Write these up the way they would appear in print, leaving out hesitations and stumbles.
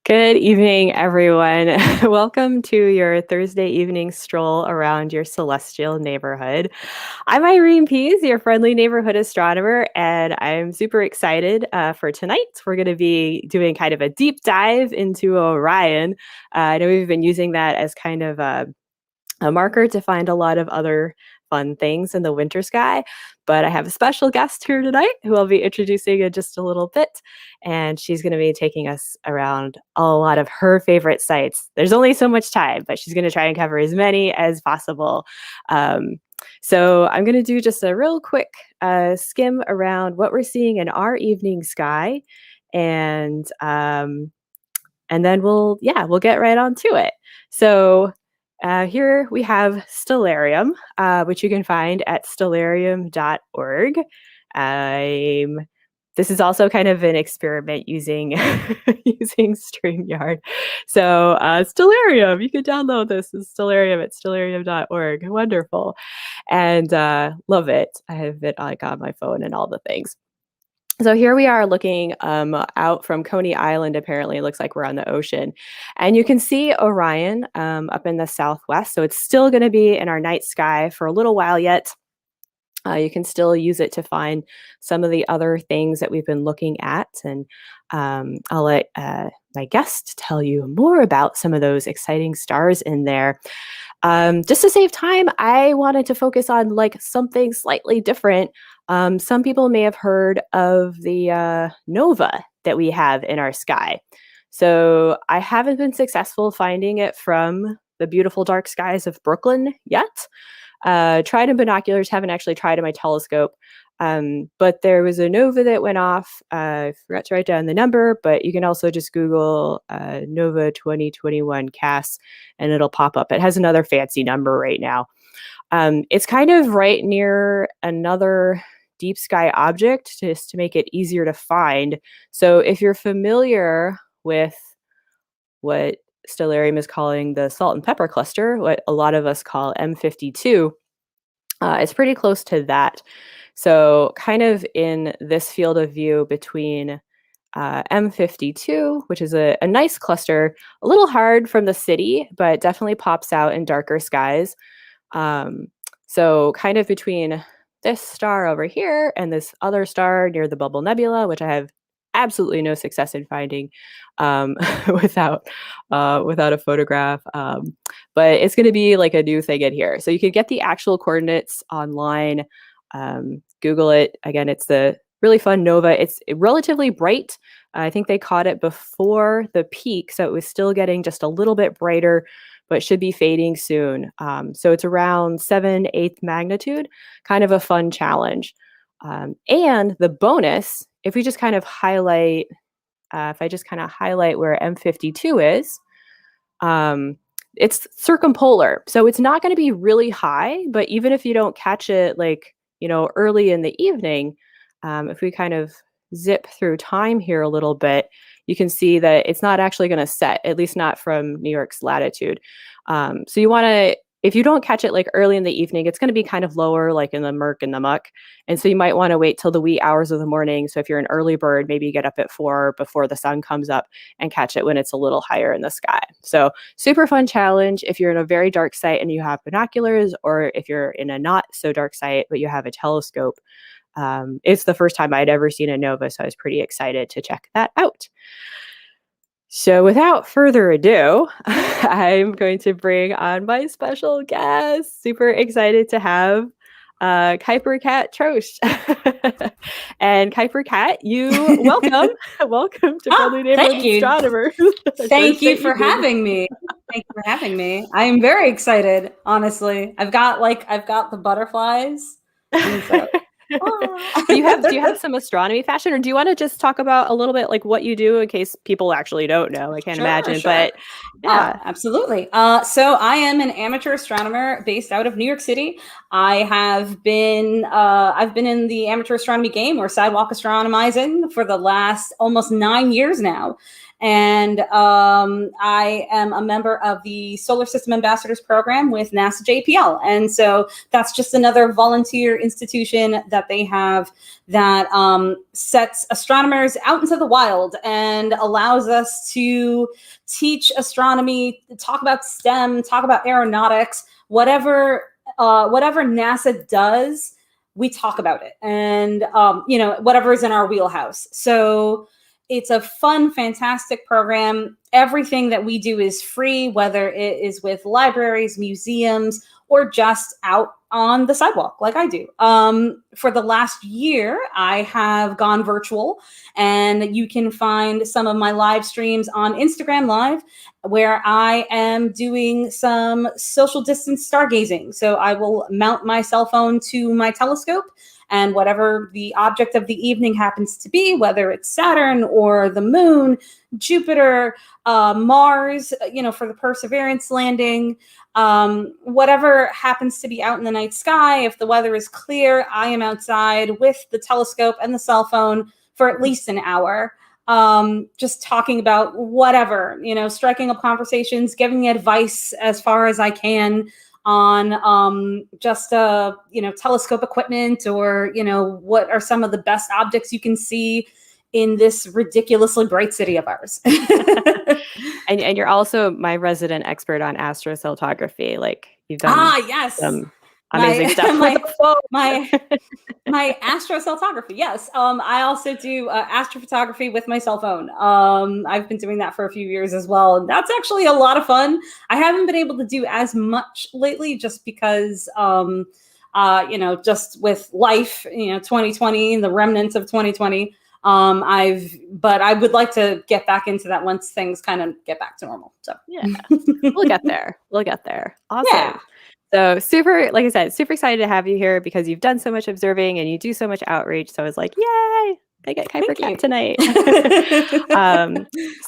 Good evening, everyone. Welcome to your Thursday evening stroll around your celestial neighborhood. I'm Irene Pease, your friendly neighborhood astronomer, and I'm super excited for tonight. We're going to be doing kind of a deep dive into Orion. I know we've been using that as kind of a marker to find a lot of other fun things in the winter sky. But I have a special guest here tonight who I'll be introducing in just a little bit. And she's going to be taking us around a lot of her favorite sites. There's only so much time, but she's going to try and cover as many as possible. So I'm going to do just a real quick skim around what we're seeing in our evening sky. And then we'll get right on to it. So here we have Stellarium, which you can find at stellarium.org. This is also kind of an experiment using using StreamYard. So Stellarium, you can download this. It's Stellarium at stellarium.org. Wonderful. And love it. I have it like on my phone and all the things. So here we are looking out from Coney Island. Apparently, it looks like we're on the ocean. And you can see Orion up in the southwest. So it's still going to be in our night sky for a little while yet. You can still use it to find some of the other things that we've been looking at. And I'll let my guest tell you more about some of those exciting stars in there. Just to save time, I wanted to focus on like something slightly different. Some people may have heard of the nova that we have in our sky. So I haven't been successful finding it from the beautiful dark skies of Brooklyn yet. Tried in binoculars, haven't actually tried in my telescope. But there was a nova that went off. I forgot to write down the number, but you can also just Google Nova 2021 CAS and it'll pop up. It has another fancy number right now. It's kind of right near another deep sky object just to make it easier to find. So if you're familiar with what Stellarium is calling the salt and pepper cluster, what a lot of us call M52, it's pretty close to that. So kind of in this field of view between M52, which is a nice cluster, a little hard from the city, but definitely pops out in darker skies. So kind of between this star over here and this other star near the Bubble Nebula, which I have absolutely no success in finding without a photograph. But it's going to be like a new thing in here. So you can get the actual coordinates online. Google it. Again, it's the really fun nova. It's relatively bright. I think they caught it before the peak, so it was still getting just a little bit brighter, but should be fading soon. So it's around 7/8 magnitude, kind of a fun challenge. And the bonus, if we just kind of highlight, if I just kind of highlight where M52 is, it's circumpolar. So it's not going to be really high, but even if you don't catch it like, early in the evening, if we kind of zip through time here a little bit, you can see that it's not actually going to set, at least not from New York's latitude. So you want to, if you don't catch it like early in the evening, it's going to be kind of lower, like in the murk and the muck. And so you might want to wait till the wee hours of the morning. So if you're an early bird, maybe get up at 4 before the sun comes up and catch it when it's a little higher in the sky. So super fun challenge if you're in a very dark site and you have binoculars, or if you're in a not so dark site, but you have a telescope. It's the first time I'd ever seen a nova, so I was pretty excited to check that out. So without further ado, I'm going to bring on my special guest. Super excited to have Kuiper Kat Trost. And Kuiper Kat, you welcome. Welcome to Friendly Neighborhood Astronomer. Thank you for having me. Thank you for having me. I am very excited, honestly. I've got the butterflies. Do you have some astronomy fashion, or do you want to just talk about a little bit like what you do in case people actually don't know? I can't imagine, sure. But yeah, absolutely. So I am an amateur astronomer based out of New York City. I have been I've been in the amateur astronomy game, or sidewalk astronomizing, for the last almost 9 years now. And I am a member of the Solar System Ambassadors Program with NASA JPL. And so that's just another volunteer institution that they have that sets astronomers out into the wild and allows us to teach astronomy, talk about STEM, talk about aeronautics, whatever NASA does, we talk about it, and whatever is in our wheelhouse. So it's a fun, fantastic program. Everything that we do is free, whether it is with libraries, museums, or just out on the sidewalk like I do. For the last year, I have gone virtual, and you can find some of my live streams on Instagram Live, where I am doing some social distance stargazing. So I will mount my cell phone to my telescope, and whatever the object of the evening happens to be, whether it's Saturn or the moon, Jupiter, Mars, for the Perseverance landing, whatever happens to be out in the night sky, if the weather is clear, I am outside with the telescope and the cell phone for at least an hour, just talking about whatever, striking up conversations, giving advice as far as I can on telescope equipment, or what are some of the best objects you can see in this ridiculously bright city of ours. And you're also my resident expert on astroceltography. Like, you've done some amazing stuff with the phone. My astroceltography, yes. I also do astrophotography with my cell phone. I've been doing that for a few years as well. And that's actually a lot of fun. I haven't been able to do as much lately just because, just with life, 2020, the remnants of 2020. But I would like to get back into that once things kind of get back to normal. So yeah, we'll get there. Awesome. Yeah. So super, like I said, super excited to have you here because you've done so much observing and you do so much outreach. So I was like, yay, I get Kuiper Kat tonight.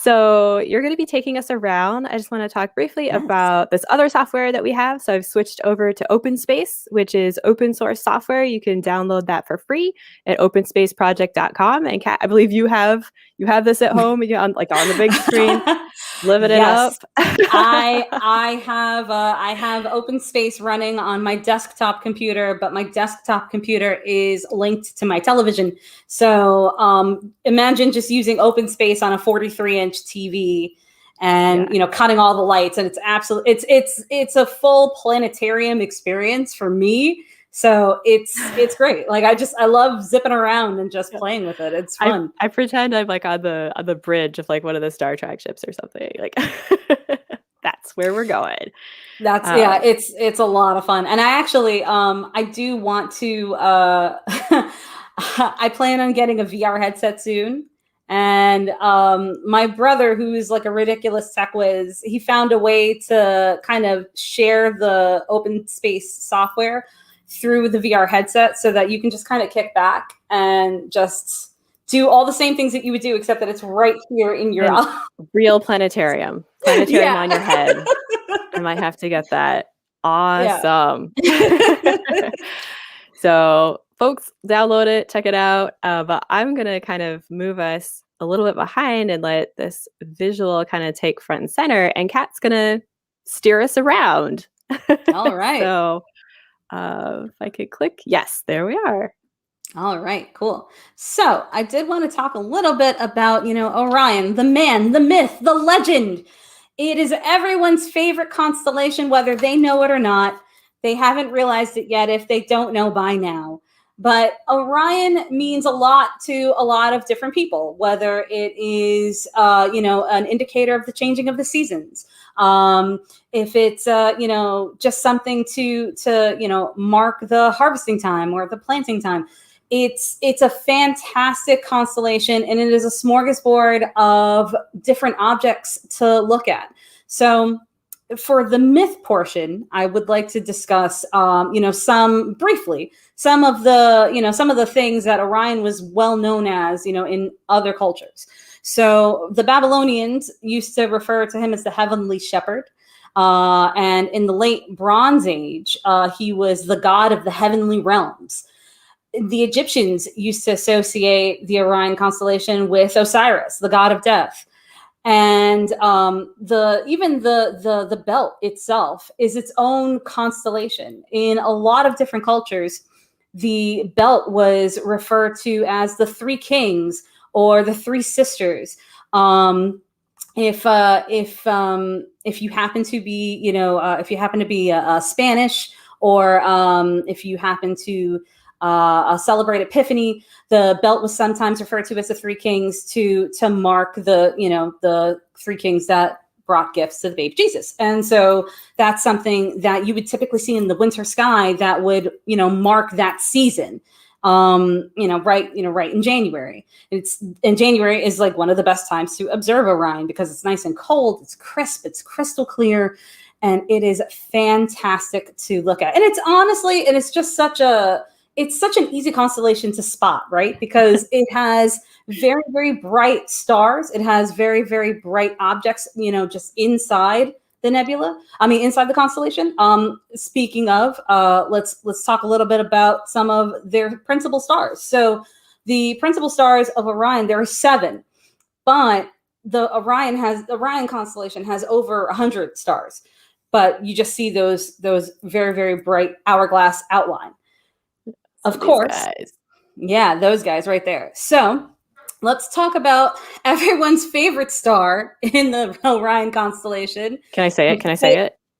So you're going to be taking us around. I just want to talk briefly about this other software that we have. So I've switched over to OpenSpace, which is open source software. You can download that for free at openspaceproject.com. And Kat, I believe you have this at home on the big screen, living it up. I have OpenSpace running on my desktop computer, but my desktop computer is linked to my television. So imagine just using OpenSpace on a 43-inch TV and cutting all the lights, and it's a full planetarium experience for me. So it's great. Like I love zipping around and just playing with it. It's fun. I pretend I'm like on the bridge of like one of the Star Trek ships or something. Like that's where we're going. It's a lot of fun. And I actually I do want to I plan on getting a VR headset soon. And my brother, who is like a ridiculous tech whiz, he found a way to kind of share the OpenSpace software through the VR headset so that you can just kind of kick back and just do all the same things that you would do, except that it's right here in your real planetarium on your head. I might have to get that. Awesome. Yeah. So folks, download it, check it out. But I'm going to kind of move us a little bit behind and let this visual kind of take front and center. And Kat's going to steer us around. All right. So if I could click. Yes, there we are. All right, cool. So I did want to talk a little bit about, Orion, the man, the myth, the legend. It is everyone's favorite constellation, whether they know it or not. They haven't realized it yet if they don't know by now. But Orion means a lot to a lot of different people, whether it is, an indicator of the changing of the seasons. If it's, just something to mark the harvesting time or the planting time. It's a fantastic constellation, and it is a smorgasbord of different objects to look at. So for the myth portion, I would like to discuss, some of the things that Orion was well known as, in other cultures. So the Babylonians used to refer to him as the heavenly shepherd. And in the late Bronze Age, he was the god of the heavenly realms. The Egyptians used to associate the Orion constellation with Osiris, the god of death. And the belt itself is its own constellation. In a lot of different cultures, the belt was referred to as the Three Kings or the Three Sisters. If you happen to be, Spanish, or if you happen to celebrate Epiphany, the belt was sometimes referred to as the Three Kings to mark the three kings that brought gifts to the baby Jesus. And so that's something that you would typically see in the winter sky that would, mark that season. Right in January. January is like one of the best times to observe Orion because it's nice and cold, it's crisp, it's crystal clear, and it is fantastic to look at. And it's just such an easy constellation to spot, right? Because it has very, very bright stars. It has very, very bright objects, just inside the nebula. Inside the constellation. Speaking of, let's talk a little bit about some of their principal stars. So the principal stars of Orion, there are 7, but the Orion constellation has over 100 stars. But you just see those very, very bright hourglass outline. Of course. Guys. Yeah, those guys right there. So let's talk about everyone's favorite star in the Orion constellation. Can I say it?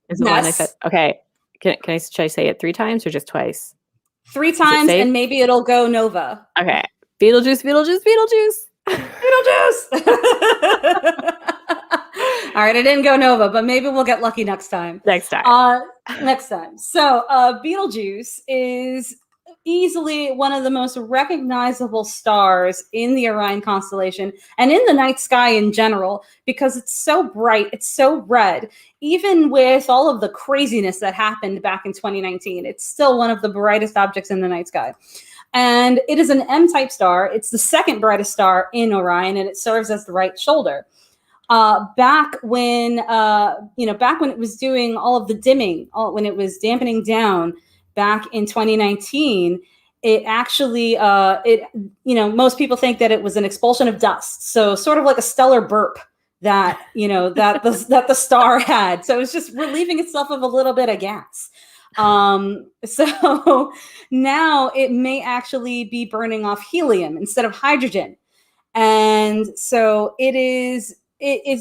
Is the one I said? Okay. Should I say it 3 times or just twice? 3 times, and maybe it'll go nova. Okay. Betelgeuse. Betelgeuse. All right, I didn't go nova, but maybe we'll get lucky next time. Next time. So Betelgeuse is easily one of the most recognizable stars in the Orion constellation and in the night sky in general, because it's so bright, it's so red. Even with all of the craziness that happened back in 2019, it's still one of the brightest objects in the night sky. And it is an M-type star. It's the second brightest star in Orion, and it serves as the right shoulder. Back when it was doing all of the dimming, when it was dampening down, back in 2019, it actually, most people think that it was an expulsion of dust. So sort of like a stellar burp that the star had. So it's just relieving itself of a little bit of gas. So now it may actually be burning off helium instead of hydrogen. And so it is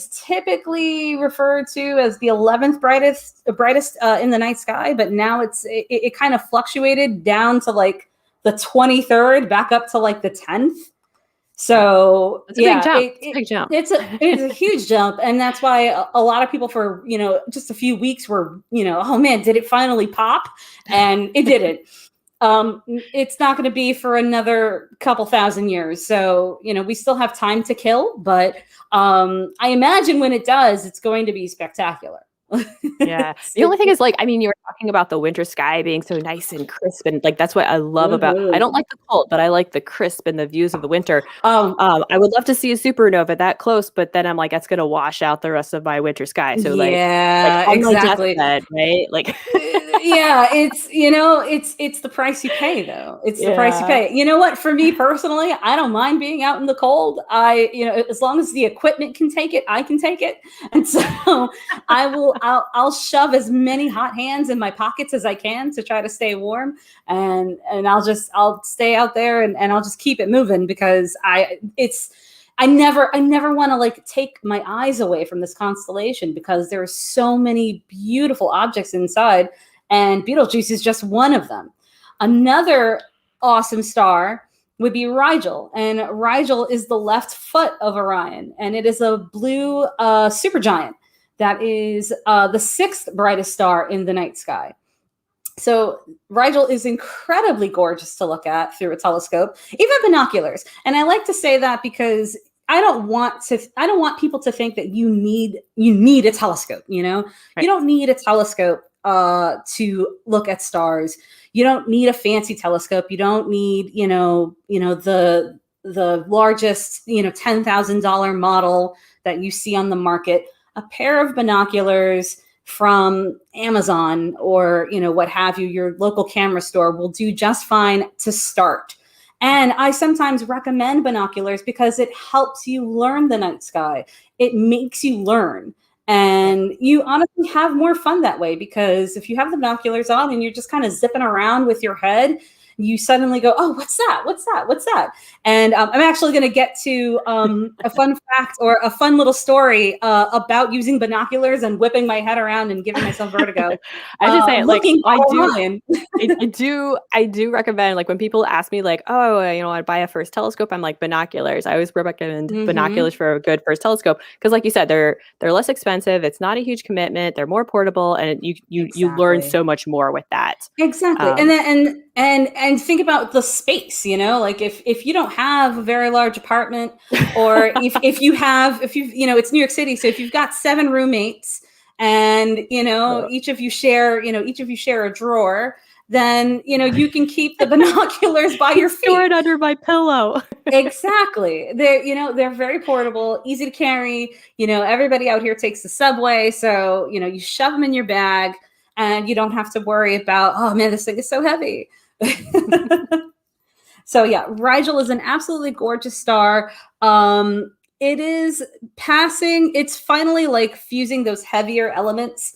typically referred to as the 11th brightest in the night sky, but now it kind of fluctuated down to like the 23rd, back up to like the 10th. So it's a big jump. It's a big jump. It's a huge jump, and that's why a lot of people for just a few weeks were oh man, did it finally pop? And it didn't. It's not going to be for another couple thousand years. So, we still have time to kill, but I imagine when it does, it's going to be spectacular. Yeah. The only thing is, you were talking about the winter sky being so nice and crisp, and that's what I love about. I don't like the cold, but I like the crisp and the views of the winter. I would love to see a supernova that close, but then I'm like, that's going to wash out the rest of my winter sky. So exactly, right? Yeah, it's the price you pay, though. It's the price you pay. You know what? For me personally, I don't mind being out in the cold. As long as the equipment can take it, I can take it, and so I'll shove as many hot hands in my pockets as I can to try to stay warm, and I'll stay out there and I'll just keep it moving, because I never want to take my eyes away from this constellation, because there are so many beautiful objects inside, and Betelgeuse is just one of them. Another awesome star would be Rigel, and Rigel is the left foot of Orion, and it is a blue supergiant that is the 6th brightest star in the night sky. So Rigel is incredibly gorgeous to look at through a telescope, even binoculars. And I like to say that because I don't want people to think that you need a telescope. Right. You don't need a telescope to look at stars. You don't need a fancy telescope. You don't need the largest $10,000 model that you see on the market. A pair of binoculars from Amazon or what have you, your local camera store, will do just fine to start. And I sometimes recommend binoculars because it helps you learn the night sky. it makes you learn. And you honestly have more fun that way, because if you have the binoculars on and you're just kind of zipping around with your head, you suddenly go, oh, what's that? What's that? What's that? And I'm actually going to get to a fun fact or a fun little story about using binoculars and whipping my head around and giving myself vertigo. I just say, like, Looking I online. do recommend, like, when people ask me, like, oh, I'd buy a first telescope, I'm like, binoculars. I always recommend binoculars for a good first telescope, because, like you said, they're less expensive. It's not a huge commitment. They're more portable, and you learn so much more with that. Exactly. And then and think about the space, like if you don't have a very large apartment, or if you it's New York City, so if you've got 7 roommates and each of you share a drawer, then you can keep the binoculars by your feet. Store it under my pillow. Exactly. They're very portable, easy to carry. Everybody out here takes the subway, so you shove them in your bag. And you don't have to worry about, oh man, this thing is so heavy. So yeah, Rigel is an absolutely gorgeous star. It is passing, it's finally like fusing those heavier elements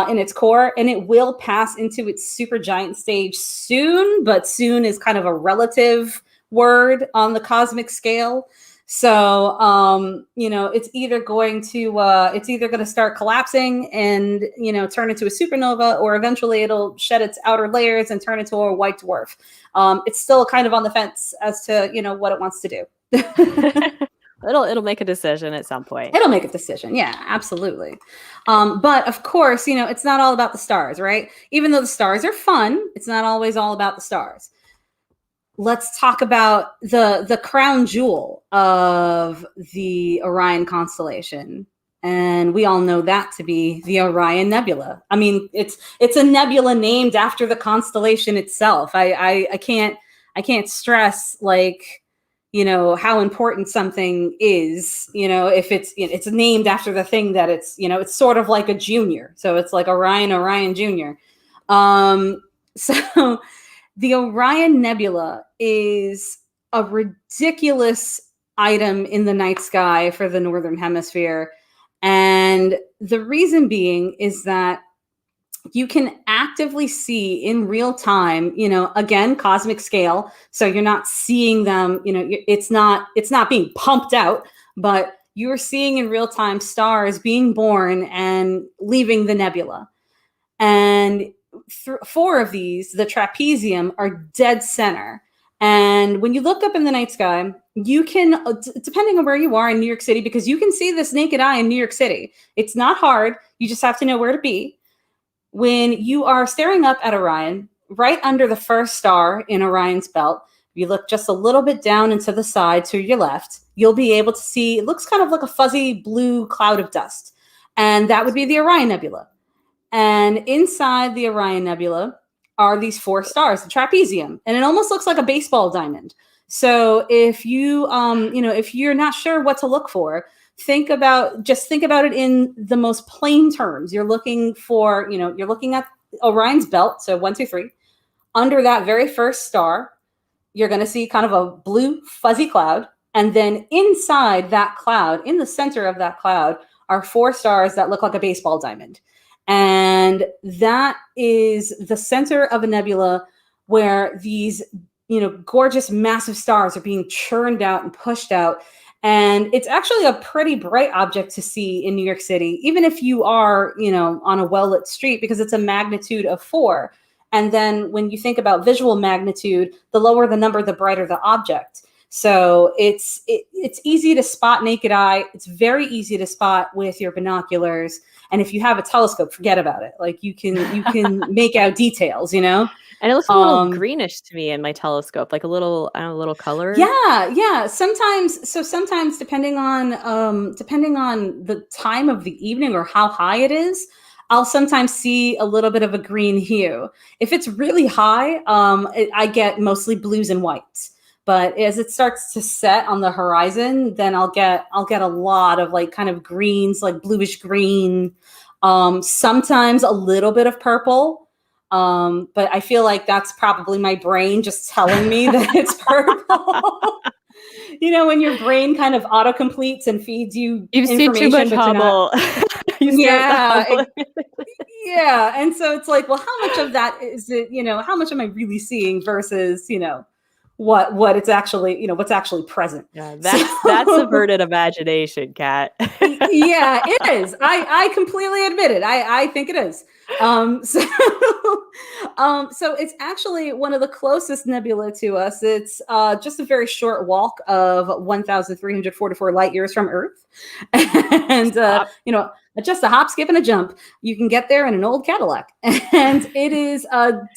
in its core, and it will pass into its supergiant stage soon, but soon is kind of a relative word on the cosmic scale. So, it's either going to start collapsing and, turn into a supernova, or eventually it'll shed its outer layers and turn into a white dwarf. It's still kind of on the fence as to, what it wants to do. It'll make a decision at some point. It'll make a decision. Yeah, absolutely. But of course, it's not all about the stars, right? Even though the stars are fun, it's not always all about the stars. Let's talk about the crown jewel of the Orion constellation. And we all know that to be the Orion Nebula. I mean, it's a nebula named after the constellation itself. I can't stress, like, how important something is, if it's named after the thing that it's sort of like a junior. So it's like Orion Junior. So the Orion Nebula is a ridiculous item in the night sky for the Northern Hemisphere. And the reason being is that you can actively see in real time, again, cosmic scale. So you're not seeing them, it's not being pumped out, but you're seeing in real time stars being born and leaving the nebula. And 4 of these, the trapezium, are dead center. And when you look up in the night sky, you can, depending on where you are in New York City, because you can see this naked eye in New York City. It's not hard. You just have to know where to be. When you are staring up at Orion, right under the first star in Orion's belt, if you look just a little bit down and to the side to your left, you'll be able to see, it looks kind of like a fuzzy blue cloud of dust. And that would be the Orion Nebula. And inside the Orion Nebula are these 4 stars, the trapezium, and it almost looks like a baseball diamond. So if you, if you're not sure what to look for, think about it in the most plain terms. You're looking for, you're looking at Orion's belt. So 1, 2, 3. Under that very first star, you're going to see kind of a blue fuzzy cloud. And then inside that cloud, in the center of that cloud, are 4 stars that look like a baseball diamond. And that is the center of a nebula where these, gorgeous, massive stars are being churned out and pushed out. And it's actually a pretty bright object to see in New York City, even if you are, on a well-lit street, because it's a magnitude of 4. And then when you think about visual magnitude, the lower the number, the brighter the object. So it's easy to spot naked eye. It's very easy to spot with your binoculars. And if you have a telescope, forget about it. Like you can make out details, And it looks a little greenish to me in my telescope, like a little color. Yeah. Sometimes depending on the time of the evening or how high it is, I'll sometimes see a little bit of a green hue. If it's really high, I get mostly blues and whites. But as it starts to set on the horizon, then I'll get a lot of like kind of greens, like bluish green, sometimes a little bit of purple. But I feel like that's probably my brain just telling me that it's purple. You know, when your brain kind of auto completes and feeds you You've seen too information, much but you're not. Hubble. You stare at the Yeah, Hubble. yeah. And so it's like, well, how much of that is it, you know, how much am I really seeing versus, you know, what it's actually, you know, what's actually present. Yeah, that's So averted imagination, Kat. yeah, it is. I completely admit it. I think it is. So so it's actually one of the closest nebula to us. It's just a very short walk of 1,344 light years from Earth, and Stop. you know, just a hop, skip, and a jump. You can get there in an old Cadillac, and it is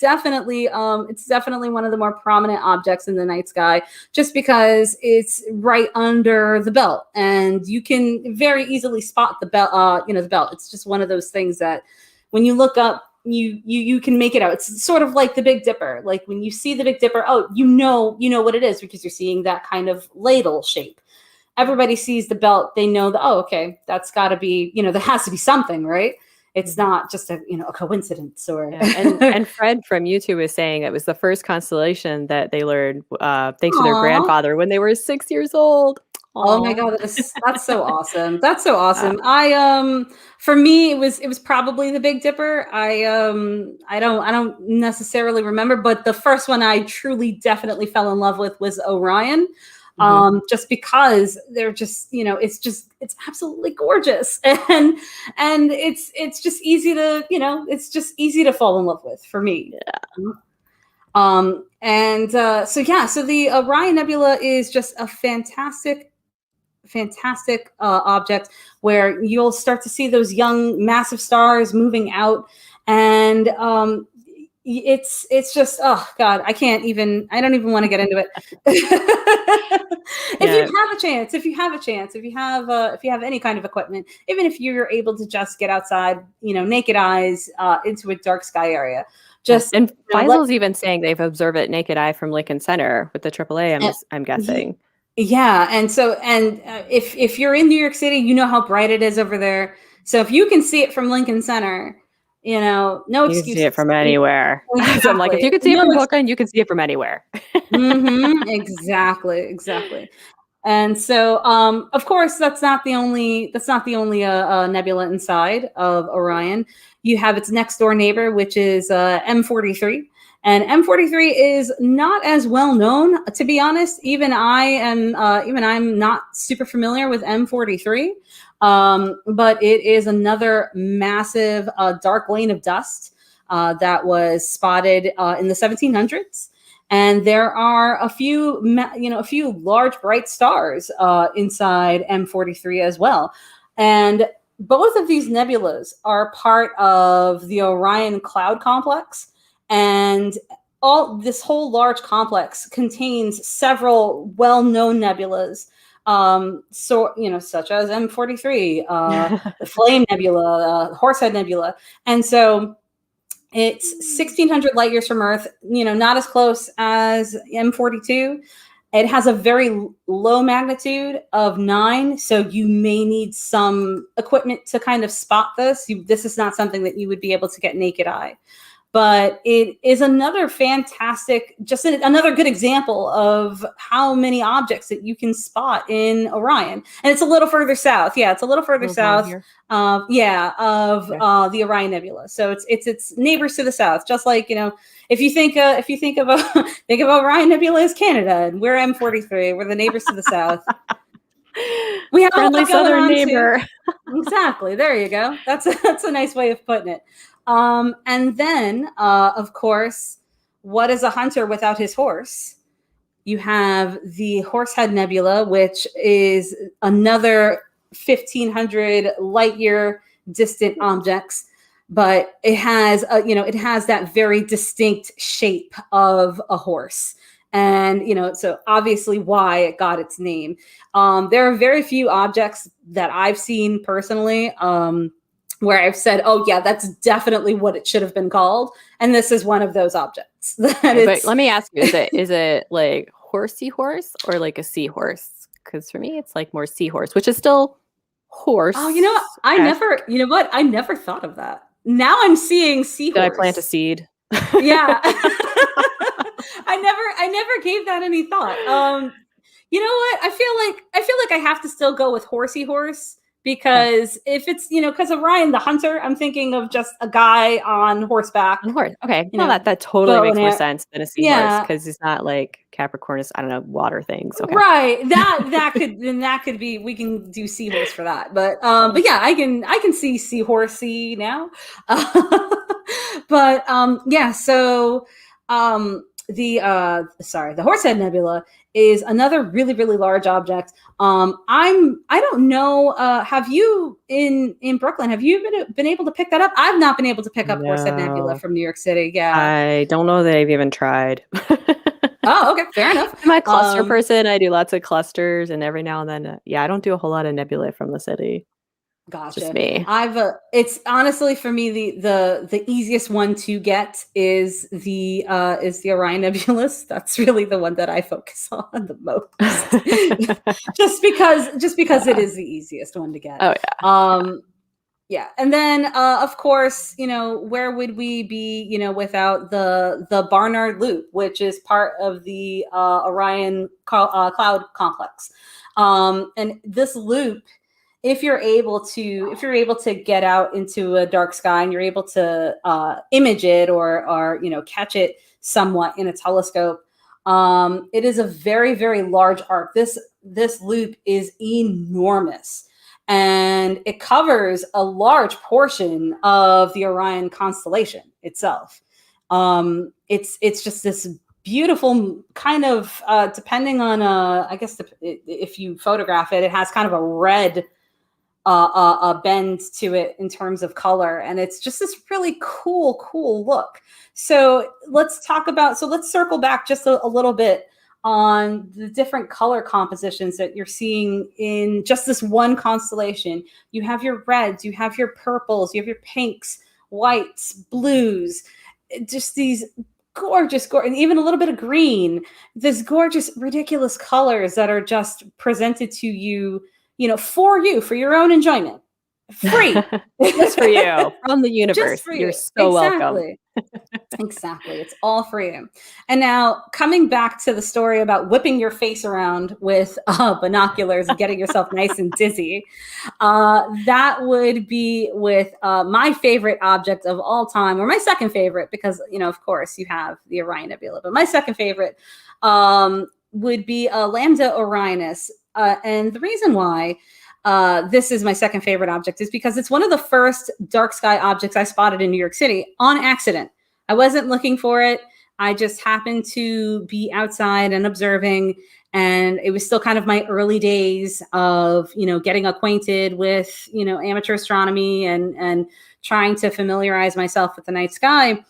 definitely it's definitely one of the more prominent objects in the night sky, just because it's right under the belt, and you can very easily spot the belt. You know, the belt. It's just one of those things that when you look up, you can make it out. It's sort of like the Big Dipper. Like when you see the Big Dipper, oh, you know what it is because you're seeing that kind of ladle shape. Everybody sees the belt, they know that, oh, okay, that's got to be, you know, there has to be something, right? It's not just a, you know, a coincidence or. Yeah. And Fred from YouTube was saying it was the first constellation that they learned thanks to their Aw. grandfather when they were 6 years old. Oh my Aw. God, that's so awesome. That's so Uh, awesome. For me it was probably the Big Dipper. I don't necessarily remember, but the first one I truly definitely fell in love with was Orion. Just because they're just, you know, it's absolutely gorgeous. And it's just easy to, you know, it's just easy to fall in love with for me. yeah. So yeah, so the Orion Nebula is just a fantastic object where you'll start to see those young massive stars moving out, and it's just, oh God, I don't even want to get into it. If Yeah. you have any kind of equipment, even if you're able to just get outside, you know, naked eyes into a dark sky area, just, And you know, Faisal's even saying they've observed it naked eye from Lincoln Center with the AAA, I'm guessing. yeah, and so if you're in New York City, you know how bright it is over there. So if you can see it from Lincoln Center, you know, no You can see it excuses. from anywhere. So I'm like, if Exactly. you can see it from Brooklyn, you can see it from anywhere. Exactly. And so, of course, that's not the only nebula inside of Orion. You have its next door neighbor, which is M43. And M43 is not as well known, to be honest. Even I'm not super familiar with M43. But it is another massive dark lane of dust that was spotted in the 1700s. And there are a few large bright stars inside M43 as well. And both of these nebulas are part of the Orion cloud complex. And this whole large complex contains several well-known nebulas, such as M43, the Flame Nebula, Horsehead Nebula. And so it's 1,600 light years from Earth, you know, not as close as M42. It has a very low magnitude of 9, so you may need some equipment to kind of spot this. This is not something that you would be able to get naked eye. But it is another fantastic, another good example of how many objects that you can spot in Orion. And it's a little further south. Yeah, it's a little further south. The Orion Nebula. So it's its neighbors to the south. Just like, you know, if you think of think of Orion Nebula as Canada, and we're M43. We're the neighbors to the south. We have Friendly southern neighbor. Exactly. There you go. That's a nice way of putting it. And then, of course, what is a hunter without his horse? You have the Horsehead Nebula, which is another 1,500 light year distant objects, but it has that very distinct shape of a horse. And, you know, so obviously why it got its name. There are very few objects that I've seen personally, where I've said, oh yeah, that's definitely what it should have been called. And this is one of those objects. But let me ask you, is it like horsey horse or like a seahorse? Because for me, it's like more seahorse, which is still horse. Oh, you know what? I never thought of that. Now I'm seeing seahorse. Did I plant a seed? Yeah. I never gave that any thought. You know what? I feel like I have to still go with horsey horse because if it's, because Orion the hunter, I'm thinking of just a guy on horseback, On horse. Okay. you No, know, that totally bow makes and more arrow. sense than a seahorse Yeah, because he's not like Capricornus, I don't know, water things. Okay. right. That could be, we can do seahorse for that. But yeah, I can see seahorsey now. Yeah, so the Horsehead Nebula is another really, really large object. I don't know, have you in Brooklyn, have you been able to pick that up? I've not been able to pick up Horsehead Nebula No, from New York City. Yeah. I don't know that I've even tried. Oh, okay, fair enough. I'm a cluster Um, person. I do lots of clusters, and every now and then, yeah, I don't do a whole lot of nebulae from the city. It's just Gotcha. me. It's honestly for me the easiest one to get is the Orion Nebulus. That's really the one that I focus on the most. just because it Yeah. is the easiest one to get. Oh yeah. Um yeah. And then of course, where would we be, without the Barnard Loop, which is part of the Orion cloud complex. And this loop, if you're able to get out into a dark sky and you're able to image it or catch it somewhat in a telescope, it is a very, very large arc. This loop is enormous, and it covers a large portion of the Orion constellation itself. It's just this beautiful kind of, depending on, I guess if you photograph it, it has kind of a red a bend to it in terms of color, and it's just this really cool look. So let's circle back just a little bit on the different color compositions that you're seeing in just this one constellation. You have your reds, you have your purples, you have your pinks, whites, blues, just these gorgeous, and even a little bit of green, this gorgeous, ridiculous colors that are just presented to you, for your own enjoyment, free. Just for you from the Just universe. for You're you. so welcome. Exactly. Exactly. It's all for you. And now, coming back to the story about whipping your face around with binoculars and getting yourself nice and dizzy, that would be with my favorite object of all time, or my second favorite, because, of course, you have the Orion Nebula, but my second favorite would be Lambda Orionis. And the reason why this is my second favorite object is because it's one of the first dark sky objects I spotted in New York City on accident. I wasn't looking for it. I just happened to be outside and observing, and it was still kind of my early days of, getting acquainted with, amateur astronomy and trying to familiarize myself with the night sky.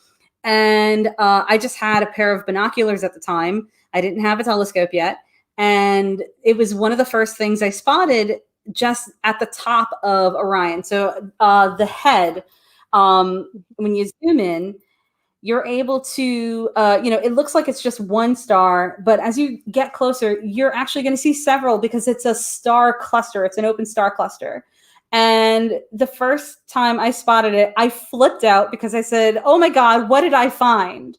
And I just had a pair of binoculars at the time. I didn't have a telescope yet. And it was one of the first things I spotted just at the top of Orion. So the head, when you zoom in, you're able to, it looks like it's just one star, but as you get closer, you're actually going to see several because it's a star cluster. It's an open star cluster. And the first time I spotted it, I flipped out because I said, "Oh my God, what did I find?"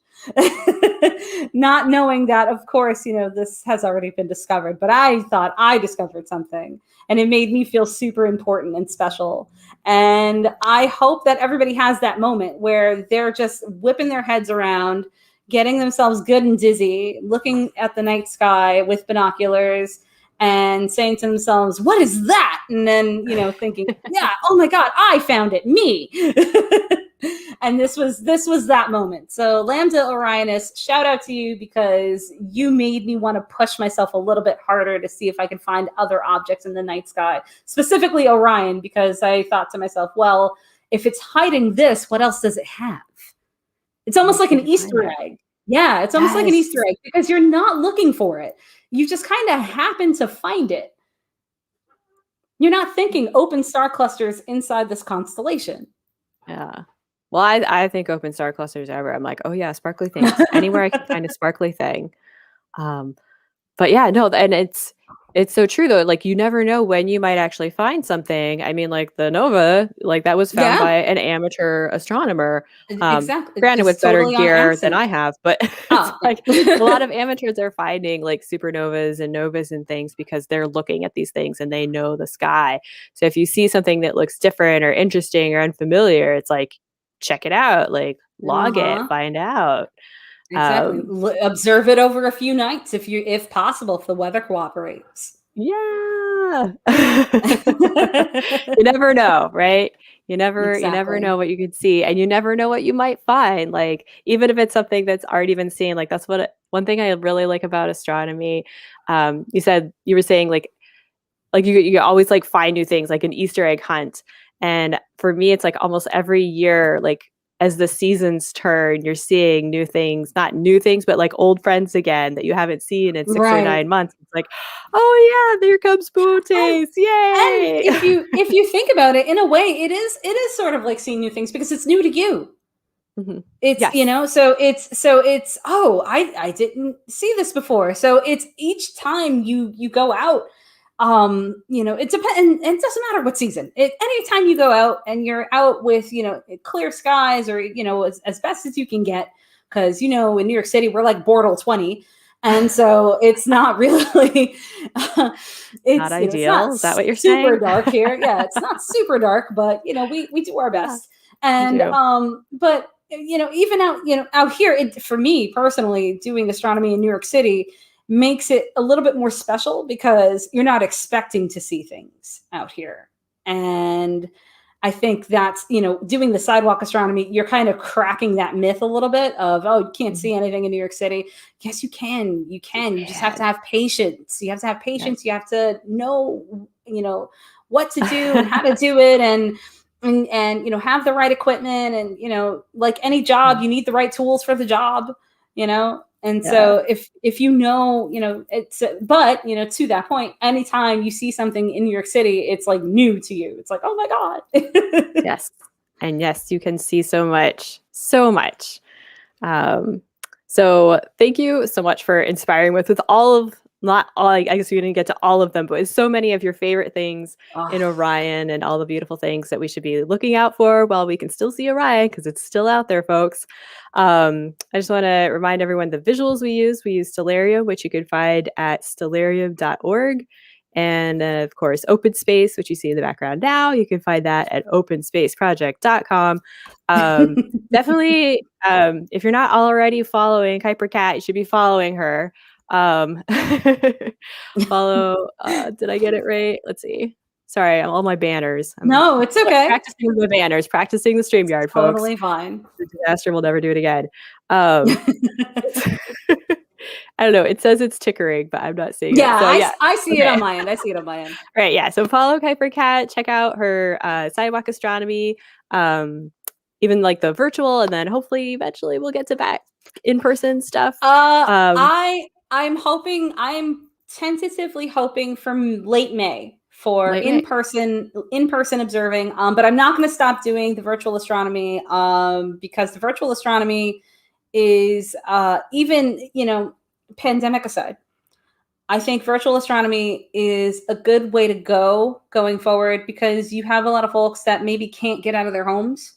Not knowing that, of course, this has already been discovered, but I thought I discovered something, and it made me feel super important and special. And I hope that everybody has that moment where they're just whipping their heads around, getting themselves good and dizzy, looking at the night sky with binoculars and saying to themselves, "What is that?" And then, thinking, "Yeah, oh my God, I found it, me." And this was that moment. So Lambda Orionis, shout out to you, because you made me want to push myself a little bit harder to see if I can find other objects in the night sky, specifically Orion, because I thought to myself, well, if it's hiding this, what else does it have? It's almost like an Easter egg. Yeah, it's almost like an Yes. Easter egg because you're not looking for it. You just kind of happen to find it. You're not thinking open star clusters inside this constellation. Yeah. Well, I think open star clusters ever. I'm like, oh yeah, sparkly things. Anywhere I can find a sparkly thing. But yeah, no, and It's so true though. Like you never know when you might actually find something. I mean, like the nova, like that was found Yeah, by an amateur astronomer. exactly. Granted with Just better totally on gear than accident. I have, but it's Ah, like a yeah. lot of amateurs are finding like supernovas and novas and things because they're looking at these things and they know the sky. So if you see something that looks different or interesting or unfamiliar, it's like check it out, like log it, Uh-huh. find out. Exactly. Um, Observe it over a few nights if possible, if the weather cooperates. Yeah. You never know, right? You never Exactly. know what you could see, and you never know what you might find, like, even if it's something that's already been seen, like, that's one thing I really like about astronomy, you said you were saying, like you always like find new things like an Easter egg hunt. And for me, it's like almost every year, like as the seasons turn, you're seeing new things, not new things, but like old friends again that you haven't seen in 6 or 9 Right. months. It's like, oh yeah, there comes And Booties. and Yay. if you think about it, in a way, it is sort of like seeing new things because it's new to you. Mhm. It's, Yes. so it's, oh, I didn't see this before. So it's each time you go out, it depends, and it doesn't matter what season. Anytime you go out and you're out with, clear skies, or, as best as you can get, because, in New York City, we're like Bortle 20. And so it's not really, Not it's not ideal. Is that what you're super saying? dark here. Yeah, it's not super dark, but, we do our Yeah, best. you And, do. but, even out here, for me personally, doing astronomy in New York City makes it a little bit more special because you're not expecting to see things out here. And I think that's, doing the sidewalk astronomy, you're kind of cracking that myth a little bit of, oh, you can't Mhm. see anything in New York City. Yes, you can. You You can. You just have to can. have patience. You have to have Yes. patience. You have to know, what to do and how to do it. And have the right equipment, and like any job, Mhm. you need the right tools for the job. And Yeah. so if it's, but to that point, anytime you see something in New York City, it's like new to you. It's like, oh my god. Yes. And yes, you can see so much, so much. Um, so thank you so much for inspiring with all of not all, I guess we didn't get to all of them, but with so many of your favorite things in Oh, Orion and all the beautiful things that we should be looking out for while we can still see Orion because it's still out there, folks. I just want to remind everyone the visuals we use. We use Stellarium, which you can find at stellarium.org. And of course, Open Space, which you see in the background now. You can find that at openspaceproject.com. Definitely, if you're not already following Kuiper Kat, you should be following her. Um, follow, did I get it right? Let's see. Sorry, I'm all my banners. I'm no, it's okay. practicing the banners, practicing the StreamYard, folks. Totally fine. The disaster will never do it again. Um, I don't know. It says it's tickering, but I'm not seeing Yeah, it. So yeah. I see it Okay. on my end. I see it on my end. Right. Yeah. So follow Kuiper Kat. Check out her sidewalk astronomy. Um, even like the virtual, and then hopefully eventually we'll get to back in person stuff. Uh, Um, I'm tentatively hoping from late May for late May. in person observing. But I'm not going to stop doing the virtual astronomy, because the virtual astronomy is, even, pandemic aside, I think virtual astronomy is a good way to go going forward, because you have a lot of folks that maybe can't get out of their homes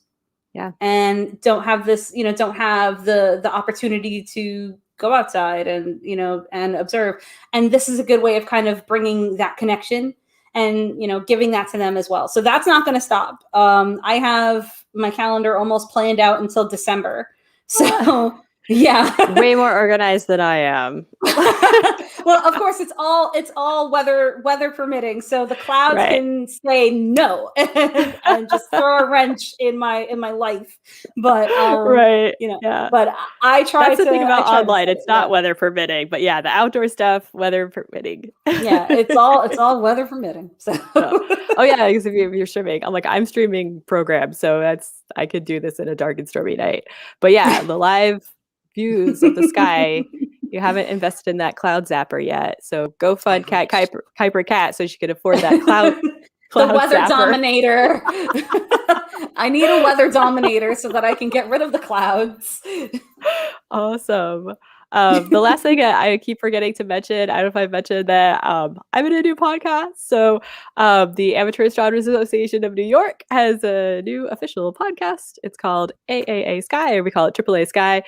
Yeah. and don't have the opportunity to go outside and observe. And this is a good way of kind of bringing that connection and giving that to them as well. So that's not going to stop. I have my calendar almost planned out until December. So yeah. Way more organized than I am. Well, of course, it's all weather permitting, so the clouds Right. can say no and just throw a wrench in my life. But Right. Yeah. but I try That's the thing to I about try to online. set It's it. not Yeah, weather permitting, but yeah, the outdoor stuff, weather permitting. yeah, it's all weather permitting. So So, oh yeah, because if you're streaming, I'm streaming programs, so I could do this in a dark and stormy night. But yeah, the live views of the sky, you haven't invested in that cloud zapper yet. So go I fund wish. Kuiper Kat so she could afford that cloud The cloud weather zapper. dominator. I need a weather dominator so that I can get rid of the clouds. Awesome. The last thing I keep forgetting to mention, I don't know if I mentioned that I'm in a new podcast. So the Amateur Astronomers Association of New York has a new official podcast. It's called AAA Sky, or we call it AAA Sky.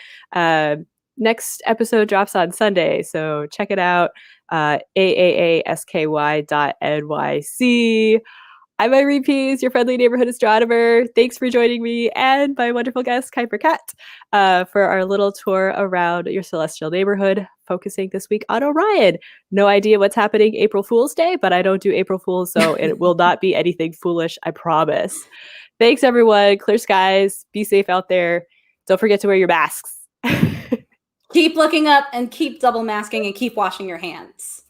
Next episode drops on Sunday, so check it out. AAASKY.NYC. I'm Irene Pease, your friendly neighborhood astronomer. Thanks for joining me and my wonderful guest, Kuiper Kat, for our little tour around your celestial neighborhood, focusing this week on Orion. No idea what's happening April Fool's Day, but I don't do April Fools, so it will not be anything foolish, I promise. Thanks, everyone. Clear skies. Be safe out there. Don't forget to wear your masks. Keep looking up and keep double masking and keep washing your hands.